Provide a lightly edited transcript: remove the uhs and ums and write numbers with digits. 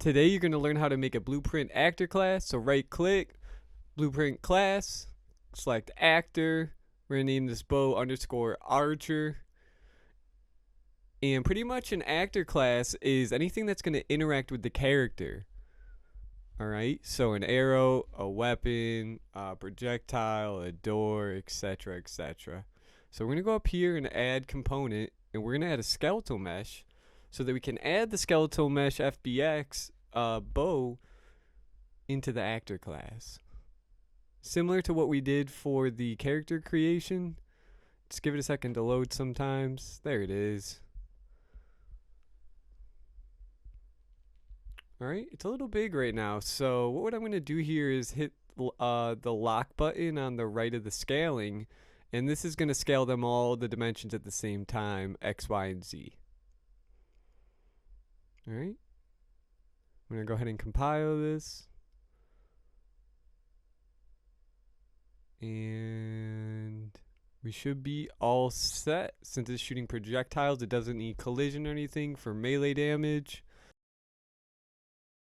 Today you're going to learn how to make a blueprint actor class. So right click, blueprint class, select actor. We're going to name this bow underscore archer. And pretty much an actor class is anything that's going to interact with the character. Alright, so an arrow, a weapon, a projectile, a door, etc., etc. So we're going to go up here and add component, and we're going to add a skeletal mesh so that we can add the skeletal mesh FBX bow into the actor class. Similar to what we did for the character creation. Just give it a second to load sometimes. There it is. Alright, it's a little big right now, so what I'm going to do here is hit the lock button on the right of the scaling, and this is going to scale them all the dimensions at the same time, X, Y, and Z. Alright, I'm going to go ahead and compile this. And we should be all set. Since it's shooting projectiles, it doesn't need collision or anything for melee damage.